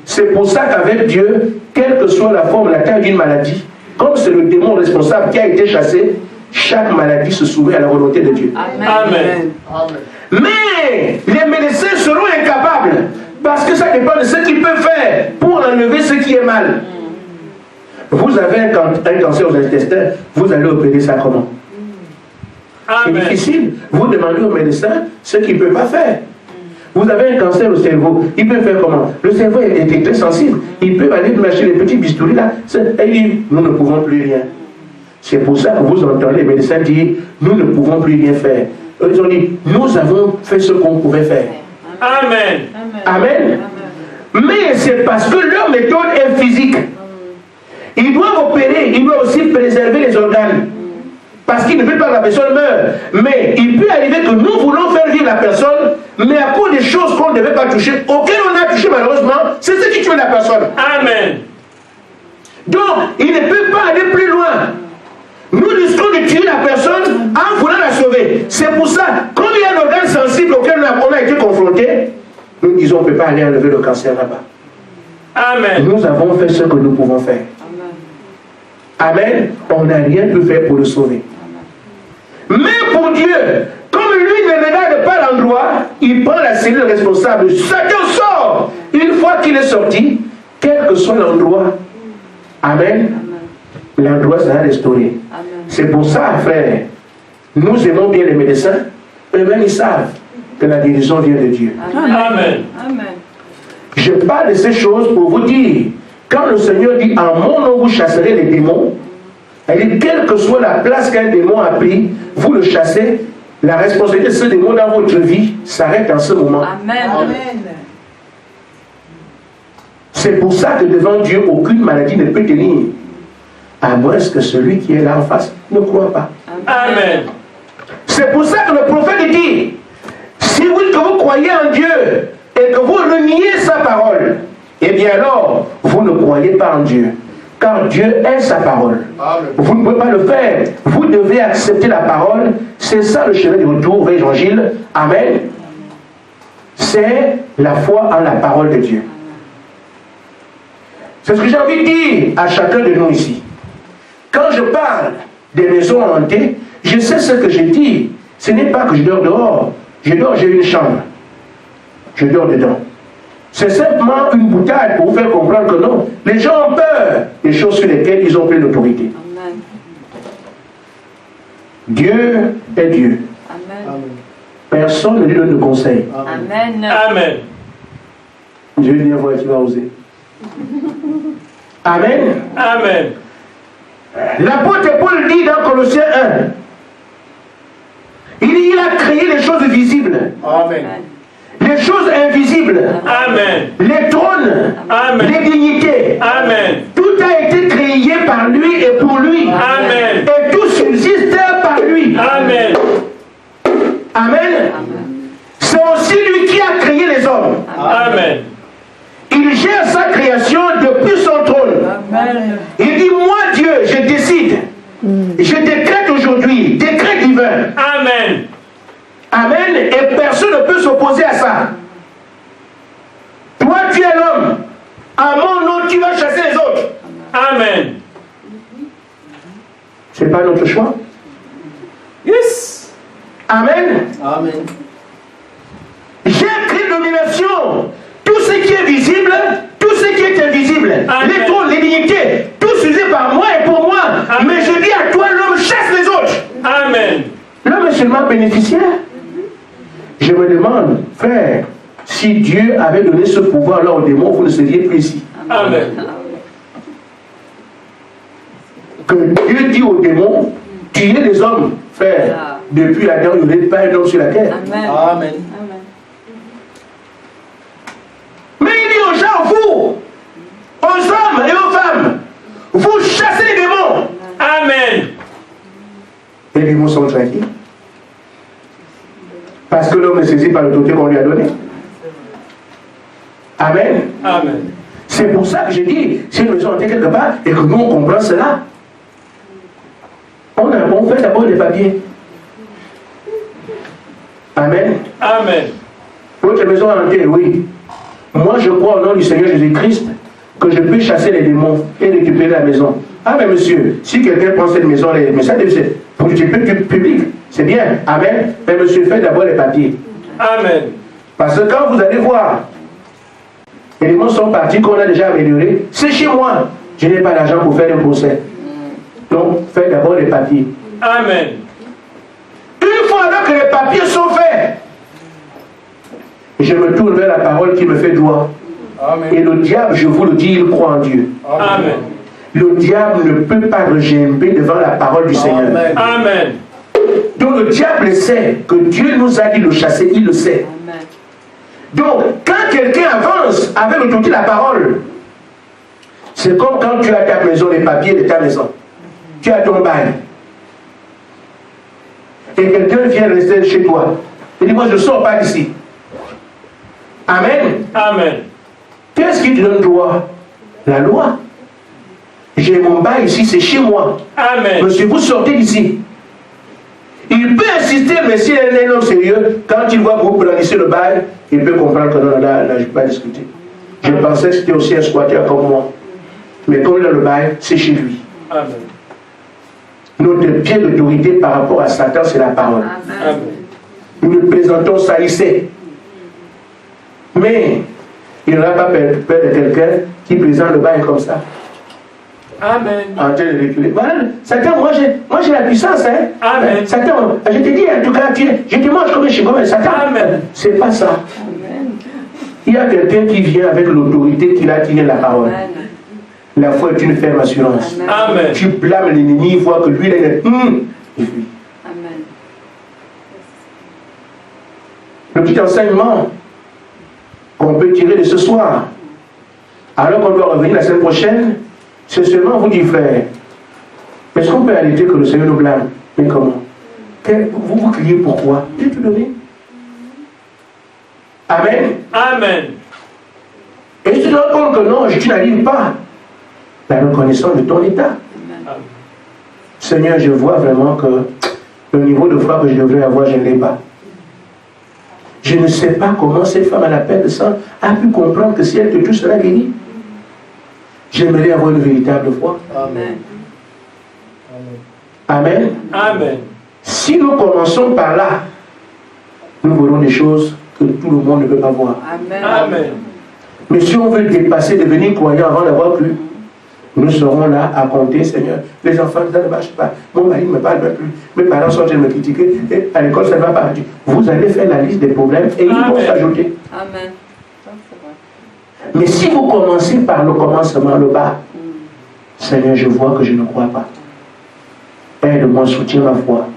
C'est pour ça qu'avec Dieu, quelle que soit la forme, la taille d'une maladie, comme c'est le démon responsable qui a été chassé, chaque maladie se soumet à la volonté de Dieu. Amen. Mais les médecins seront incapables, parce que ça dépend de ce qu'ils peuvent faire pour enlever ce qui est mal. Vous avez un cancer aux intestins, vous allez opérer ça comment? C'est difficile. Vous demandez au médecin ce qu'il ne peut pas faire. Vous avez un cancer au cerveau, il peut faire comment? Le cerveau est très sensible. Il peut aller mâcher les petits bistouris là, et il dit, nous ne pouvons plus rien. C'est pour ça que vous entendez les médecins dire, nous ne pouvons plus rien faire. Ils ont dit, nous avons fait ce qu'on pouvait faire. Amen. Amen. Mais c'est parce que leur méthode est physique. Ils doivent opérer, ils doivent aussi préserver les organes. Parce qu'ils ne veulent pas que la personne meure. Mais il peut arriver que nous voulons faire vivre la personne, mais à cause des choses qu'on ne devait pas toucher, auxquelles on a touché malheureusement, c'est ce qui tue la personne. Amen. Donc, il ne peut pas aller plus loin. Nous risquons de tuer la personne en voulant la sauver. C'est pour ça, comme il y a un organe sensible auquel on a été confronté, nous disons on ne peut pas aller enlever le cancer là-bas. Amen. Nous avons fait ce que nous pouvons faire. Amen. On n'a rien pu faire pour le sauver. Mais pour Dieu, comme lui ne regarde pas l'endroit, il prend la cellule responsable. Chacun sort. Une fois qu'il est sorti, quel que soit l'endroit, amen, l'endroit sera restauré. C'est pour ça, frère, nous aimons bien les médecins, eux-mêmes ils savent que la guérison vient de Dieu. Amen. Amen. Je parle de ces choses pour vous dire, quand le Seigneur dit en mon nom vous chasserez les démons, elle dit quelle que soit la place qu'un démon a pris, vous le chassez, la responsabilité de ce démon dans votre vie s'arrête en ce moment. Amen. C'est pour ça que devant Dieu, aucune maladie ne peut tenir, à moins que celui qui est là en face ne croit pas. Amen. C'est pour ça que le prophète dit, si vous, que vous croyez en Dieu et que vous reniez sa parole, eh bien alors, vous ne croyez pas en Dieu. Car Dieu est sa parole. Amen. Vous ne pouvez pas le faire. Vous devez accepter la parole. C'est ça le chemin du retour vers l'évangile. Amen. C'est la foi en la parole de Dieu. C'est ce que j'ai envie de dire à chacun de nous ici. Quand je parle des maisons hantées, je sais ce que je dis. Ce n'est pas que je dors dehors. Je dors, j'ai une chambre. Je dors dedans. C'est simplement une boutade pour vous faire comprendre que non. Les gens ont peur des choses sur lesquelles ils ont pleine d'autorité. Dieu est Dieu. Amen. Personne ne lui donne de conseil. Amen. Amen. Dieu vient voir, tu vas oser. Amen. Amen. L'apôtre Paul dit dans Colossiens 1, il a créé les choses visibles. Amen. Les choses invisibles. Amen. Les trônes. Amen. Les dignités. Amen. Tout a été créé par lui et pour lui. Amen. Et tout subsiste par lui. Amen. Amen. C'est aussi lui qui a créé les hommes. Amen. Il gère sa création depuis son trône. Amen. Il dit, moi Dieu, je décide. Je décrète aujourd'hui, décret divin. Amen. Amen. Et personne ne peut s'opposer à ça. Toi, tu es l'homme. À mon nom, tu vas chasser les autres. Amen. Ce n'est pas notre choix. Yes. Amen. Amen. J'ai pris domination. Tout ce qui est visible, tout ce qui est invisible, Amen. les trônes, les dignités, tout usé par moi et pour moi. Amen. Mais je dis à toi, l'homme chasse les autres. Amen. L'homme est seulement bénéficiaire. Je me demande, frère, si Dieu avait donné ce pouvoir-là aux démons, vous ne seriez plus ici. Amen. Que Dieu dit aux démons, tuez les hommes, frère. Depuis Adam, il n'y avait pas un homme sur la terre. Amen. Amen. Mais il dit aux gens, vous, aux hommes et aux femmes, vous chassez les démons. Amen. Les démons sont tranquilles. Parce que l'homme est saisi par l'autorité qu'on lui a donnée. Amen. Amen. C'est pour ça que je dis, si nous sommes quelque part et que nous on comprend cela, on fait d'abord les papiers. Amen. Amen. Votre maison hantée, oui. Moi je crois au nom du Seigneur Jésus-Christ que je peux chasser les démons et récupérer la maison. Ah mais monsieur, si quelqu'un prend cette maison, mais ça c'est pour l'utilité publique, c'est bien. Amen. Mais monsieur, faites d'abord les papiers. Amen. Parce que quand vous allez voir, les démons sont partis qu'on a déjà améliorés, c'est chez moi. Je n'ai pas d'argent pour faire un procès. Donc, faites d'abord les papiers. Amen. Une fois alors que les papiers sont faits, je me tourne vers la parole qui me fait droit. Amen. Et le diable, je vous le dis, il croit en Dieu. Amen. Le diable ne peut pas regimber devant la parole du Seigneur. Amen. Amen. Donc le diable sait que Dieu nous a dit de le chasser, il le sait. Amen. Donc, quand quelqu'un avance avec l'autorité de la parole, c'est comme quand tu as ta maison, les papiers de ta maison. Tu as ton bail. Et quelqu'un vient rester chez toi. Il dit, moi je ne sors pas d'ici. Amen. Amen. Qu'est-ce qui te donne droit? La loi. J'ai mon bail ici, c'est chez moi. Amen. Monsieur, vous sortez d'ici. Il peut insister, mais s'il est un homme sérieux, quand il voit que vous planissez le bail, il peut comprendre que non, là, je ne vais pas discuter. Je pensais que c'était aussi un squatteur comme moi. Mais comme il a le bail, c'est chez lui. Amen. Notre pied d'autorité par rapport à Satan, c'est la parole. Amen. Nous le présentons ça, il sait. Mais il n'aura pas peur de quelqu'un qui présente le bail comme ça. Amen. En train de reculer. Voilà, Satan, moi j'ai la puissance. Hein? Amen. Satan, je te dis, en tout cas, je te mange comme un chien, comme un Satan. Amen. C'est pas ça. Amen. Il y a quelqu'un qui vient avec l'autorité qu'il a tiré la parole. Amen. La foi est une ferme assurance. Amen. Tu blâmes l'ennemi, il voit que lui, il est. Il fuit. Amen. Le petit enseignement qu'on peut tirer de ce soir, alors qu'on doit revenir la semaine prochaine, c'est seulement vous dire, frère, est-ce qu'on peut arrêter que le Seigneur nous blâme? Mais comment? Vous criez pourquoi? J'ai tout donné. Amen. Amen. Et tu te rends compte que non, tu n'arrives pas. La reconnaissance de ton état. Amen. Seigneur, je vois vraiment que le niveau de foi que je devrais avoir, je ne l'ai pas. Je ne sais pas comment cette femme à la perte de sang a pu comprendre que si elle te touche, cela guérit. J'aimerais avoir une véritable foi. Amen. Amen. Amen. Si nous commençons par là, nous verrons des choses que tout le monde ne peut pas voir. Amen. Amen. Mais si on veut dépasser, devenir croyant avant d'avoir cru, nous serons là à compter, Seigneur. Les enfants disent, je ne sais pas, mon mari ne me parle même plus, mes parents sont en train de me critiquer, et à l'école ça ne va pas. Vous allez faire la liste des problèmes et ils vont s'ajouter. Amen. Ça, c'est vrai. Mais si vous commencez par le commencement, le bas, Seigneur, je vois que je ne crois pas. Aide-moi, soutiens ma foi.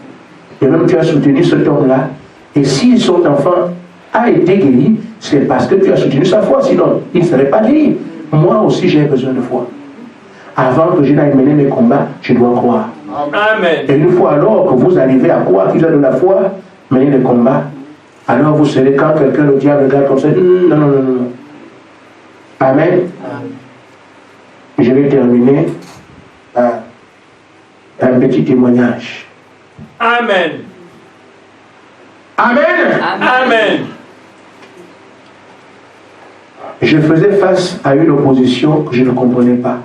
Et même tu as soutenu cet homme-là, et si son enfant a été guéri, c'est parce que tu as soutenu sa foi, sinon il ne serait pas guéri. Moi aussi j'ai besoin de foi. Avant que je n'aille mener mes combats, je dois croire. Amen. Et une fois alors que vous arrivez à croire qu'il a de la foi, mener les combats, alors vous serez, quand quelqu'un, le diable regarde comme ça, non, non, non, non. Amen. Je vais terminer par un petit témoignage. Amen. Amen. Amen. Je faisais face à une opposition que je ne comprenais pas.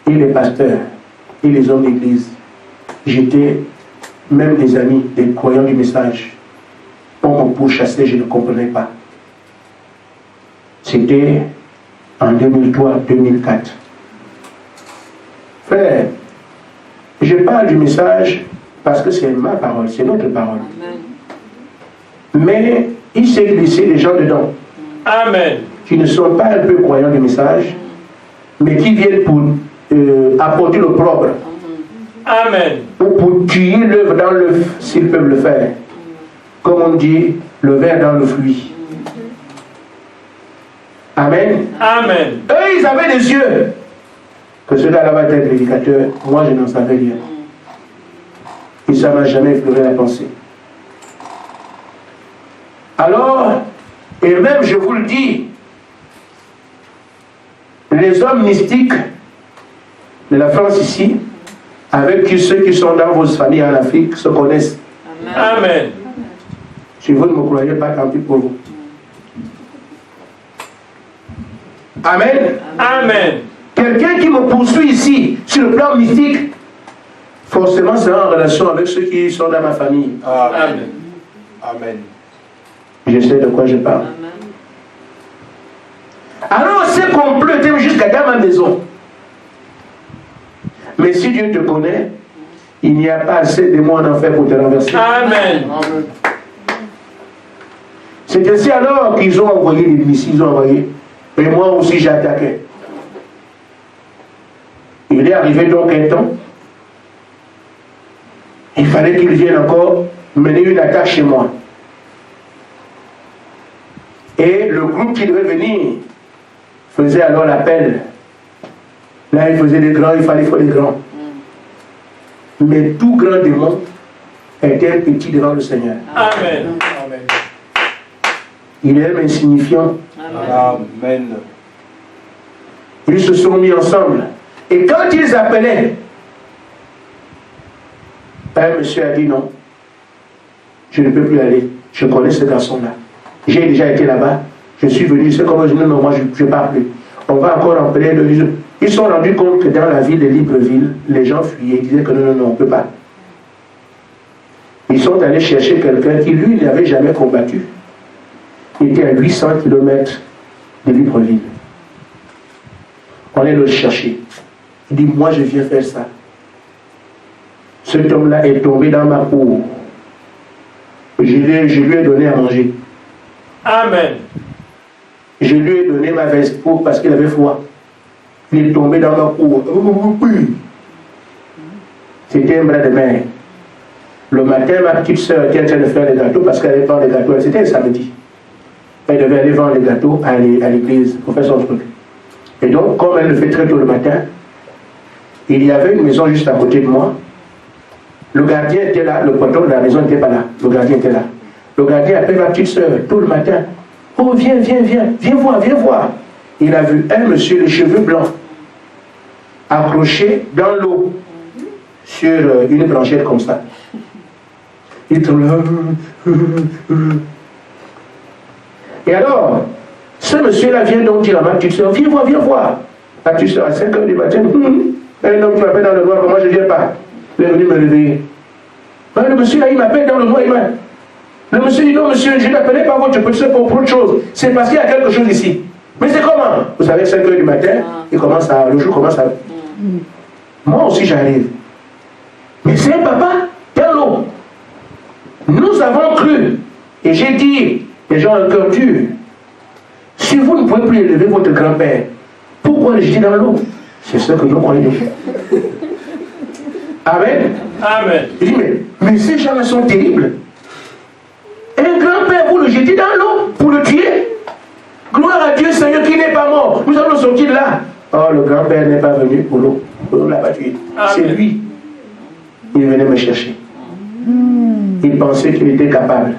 Et les pasteurs, et les hommes d'église, j'étais même des amis, des croyants du message. On me pourchassait, je ne comprenais pas. C'était en 2003-2004. Frère, je parle du message parce que c'est ma parole, c'est notre parole. Mais il s'est glissé des gens dedans. Amen. Qui ne sont pas un peu croyants du message, mais qui viennent pour apporter le propre. Amen. Ou pour tuer l'œuvre dans l'œuf, s'ils peuvent le faire. Comme on dit, le verre dans le fruit. Amen. Amen. Eux, ils avaient des yeux. Que cela là-bas était un prédicateur, moi je n'en savais rien. Et ça ne m'a jamais effleuré la pensée. Alors, et même je vous le dis, les hommes mystiques de la France ici, avec ceux qui sont dans vos familles en Afrique, se connaissent. Amen. Si vous ne me croyez pas, tant pis pour vous. Amen. Amen. Quelqu'un qui me poursuit ici, sur le plan mystique, forcément sera en relation avec ceux qui sont dans ma famille. Amen. Amen. Je sais de quoi je parle. Alors c'est complété jusqu'à dans ma maison. Mais si Dieu te connaît, il n'y a pas assez de moi en enfer pour te renverser. Amen. C'est ainsi alors qu'ils ont envoyé les missiles, ils ont envoyé. Et moi aussi j'ai attaqué. Il est arrivé donc un temps, il fallait qu'il vienne encore mener une attaque chez moi. Et le groupe qui devait venir faisait alors l'appel. Là, il faisait des grands, il fallait faire des grands. Mais tout grand démon était petit devant le Seigneur. Amen. Amen. Il est insignifiant. Amen. Ils se sont mis ensemble. Et quand ils appelaient, un monsieur a dit non, je ne peux plus aller. Je connais ce garçon-là. J'ai déjà été là-bas. Je suis venu, c'est comme je dis non, moi je ne pars plus. On va encore en parler. Ils se sont rendus compte que dans la ville de Libreville, les gens fuyaient, ils disaient que non, on ne peut pas. Ils sont allés chercher quelqu'un qui, lui, n'avait jamais combattu. Il était à 800 km de Libreville. On est le chercher. Il dit, moi je viens faire ça. Cet homme-là est tombé dans ma cour. Je lui ai donné à manger. Amen. Je lui ai donné ma veste pour parce qu'il avait froid. Il est tombé dans ma cour. C'était un bras de mer. Le matin, ma petite soeur était en train de faire des gâteaux parce qu'elle allait vendre des gâteaux. C'était un samedi. Elle devait aller vendre des gâteaux à l'église pour faire son truc. Et donc, comme elle le fait très tôt le matin, il y avait une maison juste à côté de moi. Le gardien était là, le patron de la maison n'était pas là. Le gardien était là. Le gardien appelle ma petite soeur tout le matin. Oh, viens, viens voir. Il a vu un monsieur, les cheveux blancs, accroché dans l'eau, sur une branchette comme ça. Il était là. Et alors, ce monsieur-là vient donc dire à ma petite soeur, viens voir. Ma petite soeur, à 5 h du matin, un homme qui m'appelle dans le noir, moi je ne viens pas. Il est venu me réveiller. Le monsieur là, il m'appelle dans le noir, le monsieur dit, non monsieur, je n'appelais pas votre petite soeur pour autre chose. C'est parce qu'il y a quelque chose ici. Mais c'est comment? Vous savez, 5 h du matin, le jour commence à... Moi aussi j'arrive. Mais c'est un papa dans l'eau. Nous avons cru. Et j'ai dit, les gens ont un cœur dur. Si vous ne pouvez plus élever votre grand-père, pourquoi le jeter dans l'eau? C'est ce que nous croyons. Amen. Amen. Il dit, mais ces gens-là sont terribles. Un grand-père, vous le jetez dans l'eau pour le tuer. Gloire à Dieu, Seigneur, qui n'est pas mort. Nous allons sortir de là. Oh, le grand-père n'est pas venu pour l'eau. On ne l'a pas tué. C'est lui. Il venait me chercher. Il pensait qu'il était capable.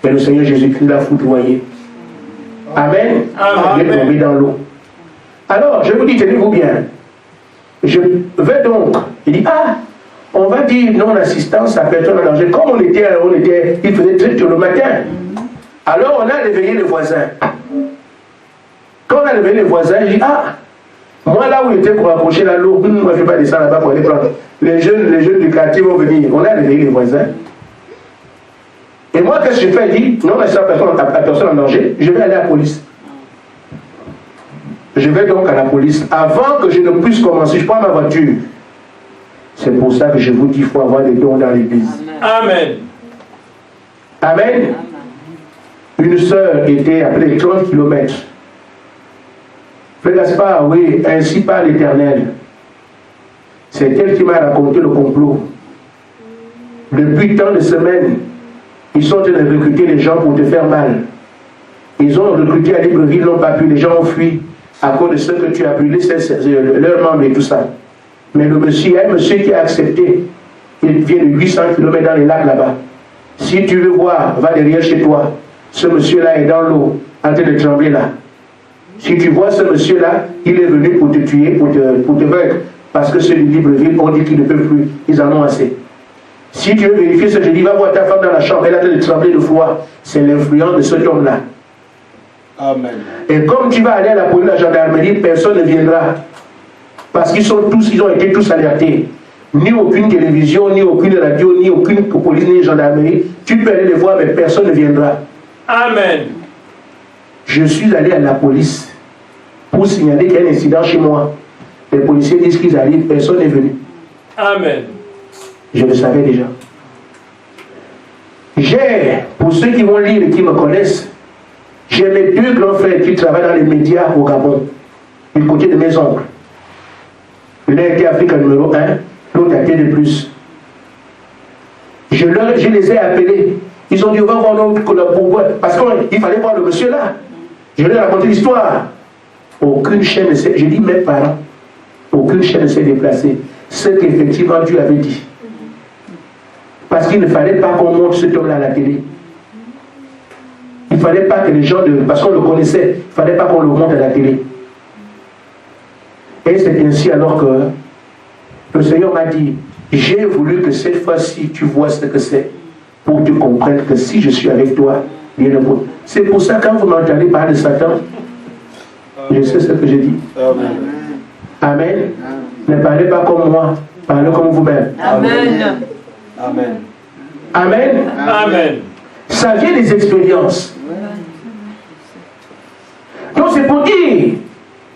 Mais le Seigneur Jésus-Christ l'a foudroyé. Amen. Il est tombé dans l'eau. Alors, je vous dis, tenez-vous bien. Je vais donc, il dit, ah, on va dire non-assistance à personne en danger. Comme il faisait très tôt le matin. Alors on a réveillé les voisins. Quand on a réveillé les voisins, il dit, ah, moi là où il était pour approcher la l'eau, moi je ne vais pas descendre là-bas pour aller prendre. Les jeunes du quartier vont venir. On a réveillé les voisins. Et moi, qu'est-ce que je fais? Il dit, non, mais c'est à personne en danger, je vais aller à la police. Je vais donc à la police. Avant que je ne puisse commencer, je prends ma voiture. C'est pour ça que je vous dis qu'il faut avoir des dons dans l'église. Amen. Amen. Une sœur était appelée 30 km. Frère Gaspard, oui, ainsi par l'Éternel. C'est elle qui m'a raconté le complot. Depuis tant de semaines, ils sont en train de recruter les gens pour te faire mal. Ils ont recruté à Libreville, ils n'ont pas pu, les gens ont fui à cause de ce que tu as brûlé, leurs membres et tout ça. Mais le monsieur, il y a un monsieur qui a accepté. Il vient de 800 km dans les lacs là-bas. Si tu veux voir, va derrière chez toi. Ce monsieur-là est dans l'eau, en train de trembler là. Si tu vois ce monsieur-là, il est venu pour te tuer, pour te vaincre. Parce que ceux de Libreville ont dit qu'ils ne peuvent plus. Ils en ont assez. Si tu veux vérifier ce que je dis, va voir ta femme dans la chambre. Elle est en train de trembler de foi. C'est l'influence de cet homme-là. Amen. Et comme tu vas aller à la police, à la gendarmerie, personne ne viendra. Parce qu'ils ont été tous alertés. Ni aucune télévision, ni aucune radio, ni aucune police, ni gendarmerie. Tu peux aller les voir, mais personne ne viendra. Amen. Je suis allé à la police pour signaler qu'il y a un incident chez moi. Les policiers disent qu'ils arrivent, personne n'est venu. Amen. Je le savais déjà. Pour ceux qui vont lire et qui me connaissent, j'ai mes deux grands frères qui travaillent dans les médias au Gabon, du côté de mes oncles. L'un était Africain numéro 1, l'autre a été de plus. Je les ai appelés. Ils ont dit, on va voir notre pourquoi. Parce qu'il fallait voir le monsieur là. Je leur ai raconté l'histoire. Aucune chaîne ne s'est... J'ai dit, mes parents, aucune chaîne ne s'est déplacée. Ce qu'effectivement Dieu avait dit. Parce qu'il ne fallait pas qu'on montre cet homme-là à la télé. Il ne fallait pas que les gens... Parce qu'on le connaissait, il ne fallait pas qu'on le montre à la télé. Et c'est ainsi alors que le Seigneur m'a dit, j'ai voulu que cette fois-ci tu vois ce que c'est, pour que tu comprennes que si je suis avec toi, bien le bon. C'est pour ça que quand vous m'entendez parler de Satan, je sais ce que je dis. Amen. Amen. Ne parlez pas comme moi, parlez comme vous-même. Amen. Amen. Amen. Amen. Ça vient des expériences. Donc c'est pour dire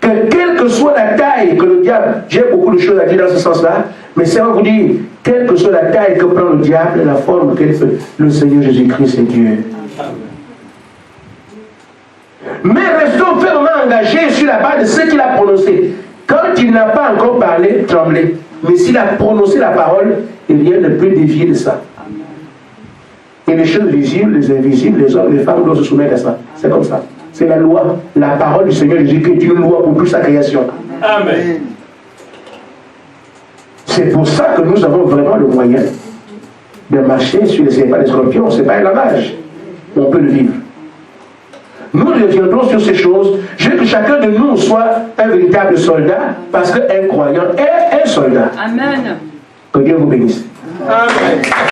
que quelle que soit la taille que le diable, j'ai beaucoup de choses à dire dans ce sens-là, mais c'est pour vous dire, quelle que soit la taille que prend le diable, la forme qu'elle fait, le Seigneur Jésus-Christ, c'est Dieu. Mais restons fermement engagés sur la base de ce qu'il a prononcé. Quand il n'a pas encore parlé, tremblez. Mais s'il a prononcé la parole, rien ne peut dévier de ça. Et les choses visibles, les invisibles, les hommes, les femmes doivent se soumettre à ça. C'est comme ça. C'est la loi, la parole du Seigneur Jésus qui est une loi pour toute sa création. Amen. C'est pour ça que nous avons vraiment le moyen de marcher sur les serpents et les scorpions. Ce n'est pas un lavage. On peut le vivre. Nous reviendrons sur ces choses. Je veux que chacun de nous soit un véritable soldat, parce qu'un croyant est un soldat. Amen. Que Dieu vous bénisse. Amen.